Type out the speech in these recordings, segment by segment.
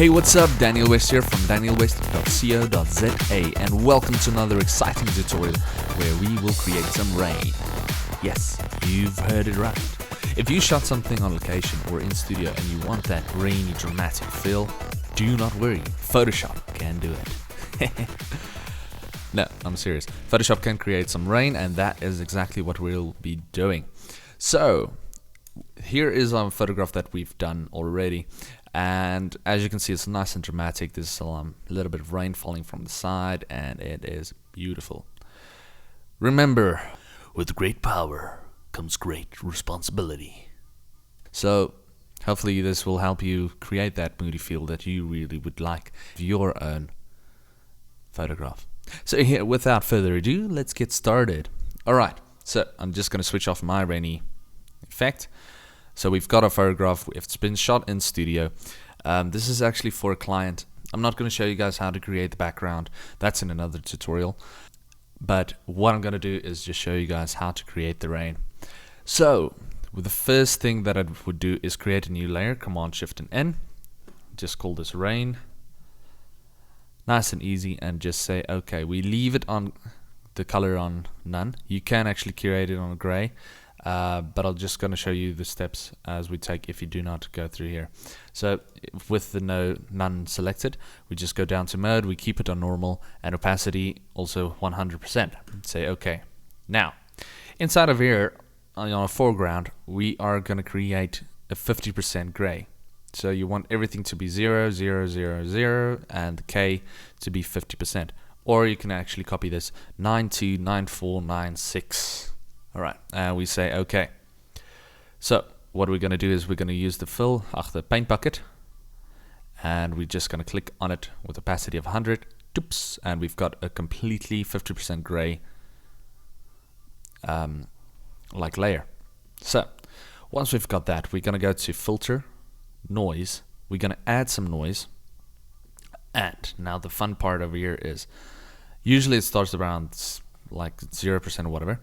Hey, what's up? Daniel West here from danielwest.co.za, and welcome to another exciting tutorial where we will create some rain. Yes, you've heard it right. If you shot something on location or in studio and you want that rainy dramatic feel, do not worry, Photoshop can do it. No, I'm serious. Photoshop can create some rain, and that is exactly what we'll be doing. So, here is our photograph that we've done already. And as you can see, it's nice and dramatic. There's a little bit of rain falling from the side, and it is beautiful. Remember, with great power comes great responsibility. So hopefully this will help you create that moody feel that you really would like for your own photograph. So here, without further ado, let's get started. Alright, so I'm just going to switch off my rainy effect. So we've got a photograph, it's been shot in studio. This is actually for a client. I'm not going to show you guys how to create the background, that's in another tutorial. But what I'm going to do is just show you guys how to create the rain. So, the first thing that I would do is create a new layer, Command Shift and N. Just call this rain. Nice and easy, and just say, okay, we leave it on the color on none. You can actually create it on gray. But I'm just going to show you the steps as we take if you do not go through here. So with the none selected, we just go down to mode, we keep it on normal, and opacity also 100%. Say OK. Now, inside of here, on our foreground, we are going to create a 50% gray. So you want everything to be 0, 0, 0, 0, and the K to be 50%. Or you can actually copy this 929496. Alright, and we say OK. So what we're going to do is we're going to use the fill, the paint bucket, and we're just going to click on it with opacity of 100. Oops, and we've got a completely 50% gray like layer. So once we've got that, we're going to go to filter, noise. We're going to add some noise. And now the fun part over here is usually it starts around like 0% or whatever.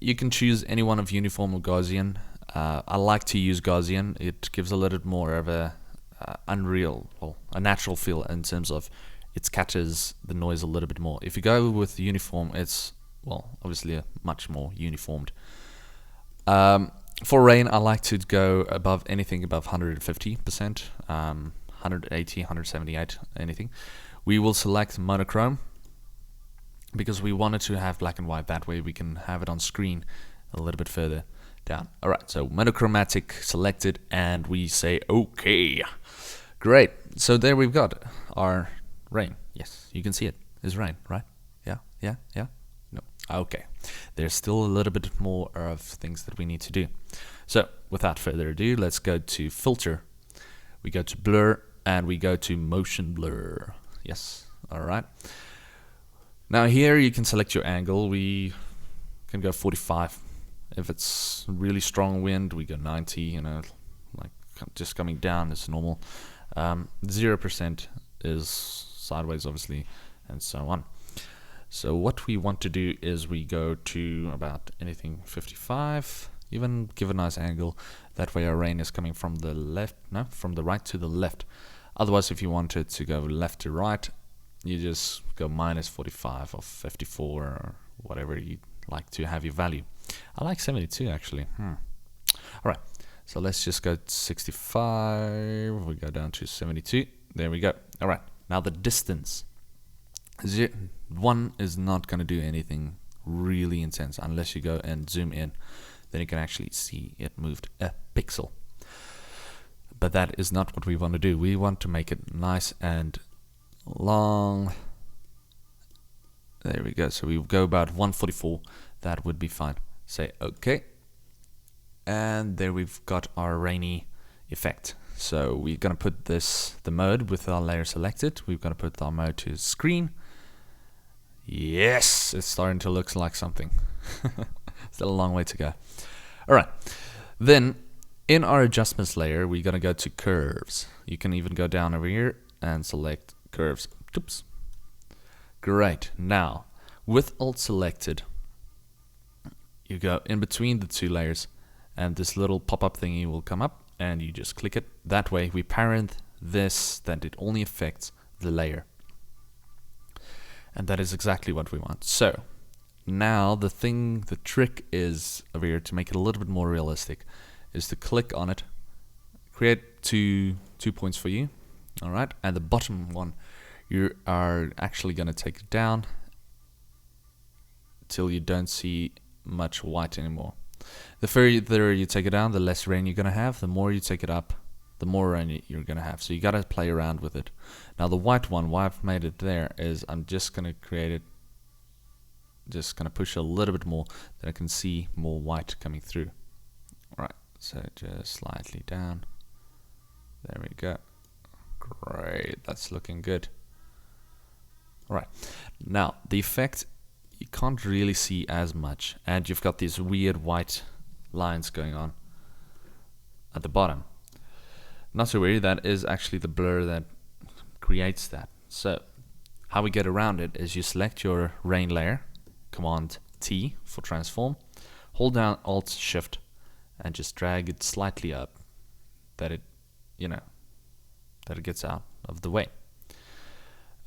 You can choose any one of uniform or Gaussian. I like to use Gaussian. It gives a little bit more of a a natural feel in terms of it catches the noise a little bit more. If you go with uniform, it's obviously much more uniformed. For rain, I like to go above anything above 150%, 180, 178, anything. We will select monochrome, because we wanted to have black and white, that way we can have it on screen a little bit further down. Alright, so monochromatic selected, and we say OK. Great, so there we've got our rain. Yes, you can see it. It's rain, right? Yeah? No. Okay, there's still a little bit more of things that we need to do. So without further ado, let's go to filter. We go to blur, and we go to motion blur. Yes, alright. Now here you can select your angle. We can go 45. If it's really strong wind, we go 90, like just coming down is normal. 0% is sideways, obviously, and so on. So what we want to do is we go to about anything 55, even give a nice angle. That way our rain is coming from the left, from the right to the left. Otherwise, if you wanted to go left to right, you just go minus 45 or 54 or whatever you like to have your value. I like 72 actually. Alright, so let's just go to 65. We go down to 72. There we go. Alright, now the distance. 1 is not going to do anything really intense unless you go and zoom in. Then you can actually see it moved a pixel. But that is not what we want to do. We want to make it nice and long. There we go. So we go about 144. That would be fine. Say OK, and there we've got our rainy effect. So we're gonna put the mode with our layer selected. We're gonna put our mode to screen. Yes, it's starting to look like something. Still a long way to go. Alright, then in our adjustments layer, we're gonna go to curves. You can even go down over here and select curves. Oops. Great. Now with Alt selected, you go in between the two layers, and this little pop-up thingy will come up, and you just click it. That way we parent this, that it only affects the layer. And that is exactly what we want. So now the trick is over here to make it a little bit more realistic is to click on it, create two points for you. All right, and the bottom one, you are actually going to take it down till you don't see much white anymore. The further you take it down, the less rain you're going to have. The more you take it up, the more rain you're going to have. So you got to play around with it. Now the white one, why I've made it there is I'm just going to create it, just going to push a little bit more that I can see more white coming through. All right, so just slightly down. There we go. Great, that's looking good. All right, now the effect you can't really see as much, and you've got these weird white lines going on at the bottom. Not to worry, that is actually the blur that creates that. So how we get around it is you select your rain layer, Command T for transform, hold down Alt Shift, and just drag it slightly up that it, that it gets out of the way.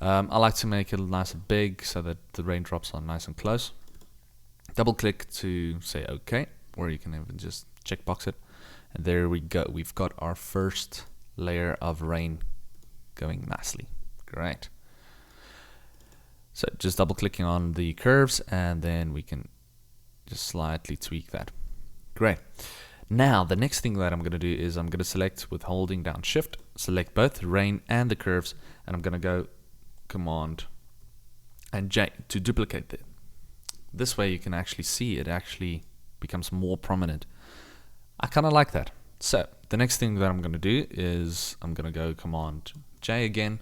I like to make it nice and big so that the raindrops are nice and close. Double click to say OK, or you can even just checkbox it. And there we go. We've got our first layer of rain going nicely. Great. So just double clicking on the curves and then we can just slightly tweak that. Great. Now the next thing that I'm going to do is I'm going to select with holding down Shift, select both the rain and the curves, and I'm going to go Command and J to duplicate it. This way you can actually see it actually becomes more prominent. I kind of like that. So the next thing that I'm going to do is I'm going to go Command J again,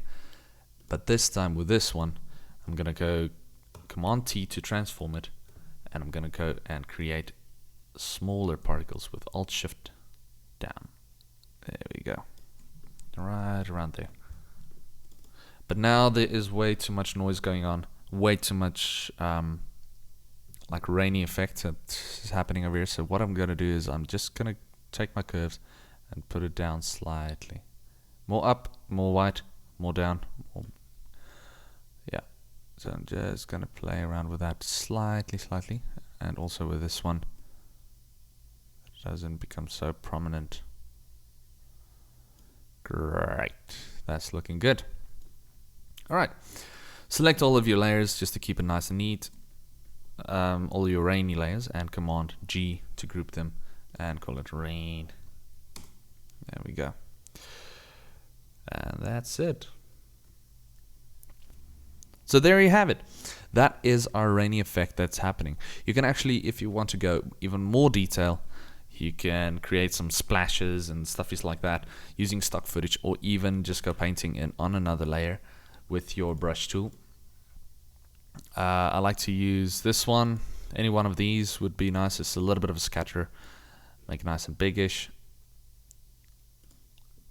but this time with this one I'm going to go Command T to transform it, and I'm going to go and create smaller particles with Alt Shift down. There we go. Right around there. But now there is way too much noise going on, way too much like rainy effect that is happening over here. So what I'm going to do is I'm just going to take my curves and put it down slightly. More up, more white, more down. More. Yeah. So I'm just going to play around with that slightly, and also with this one. It doesn't become so prominent. Great. That's looking good. Alright. Select all of your layers just to keep it nice and neat. All your rainy layers, and Command G to group them and call it rain. There we go. And that's it. So there you have it. That is our rainy effect that's happening. You can actually, if you want to go even more detail, you can create some splashes and stuffies like that using stock footage, or even just go painting in on another layer with your brush tool. I like to use this one. Any one of these would be nice. It's a little bit of a scatter. Make it nice and biggish.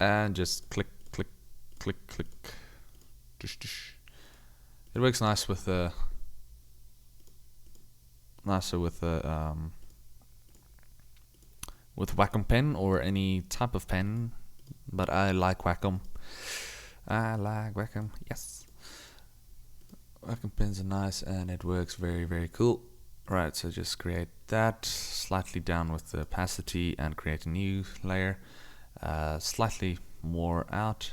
And just click, click, click, click. Tush, tush. It works nice with the with Wacom pen or any type of pen, but I like Wacom. I like Wacom, yes. Wacom pens are nice and it works very, very cool. Right, so just create that, slightly down with the opacity and create a new layer, slightly more out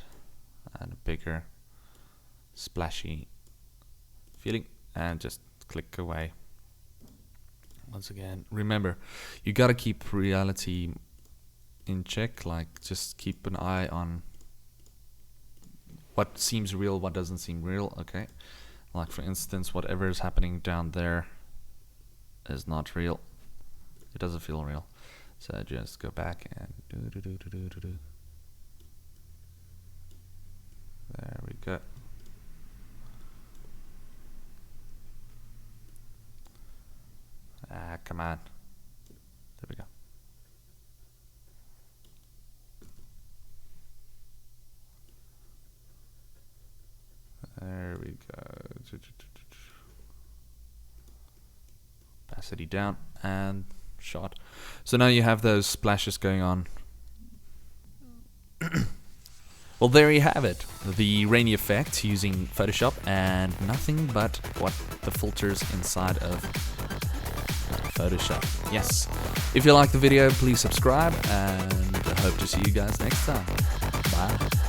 and a bigger splashy feeling, and just click away. Once again, remember, you gotta keep reality in check, like just keep an eye on what seems real, what doesn't seem real, okay? Like for instance, whatever is happening down there is not real. It doesn't feel real. So just go back and do. There we go. Ah, come on. There we go. There we go. Opacity down and shot. So now you have those splashes going on Well, there you have it. The rainy effect using Photoshop and nothing but what the filters inside of Photoshop. Yes. If you like the video, please subscribe and I hope to see you guys next time. Bye.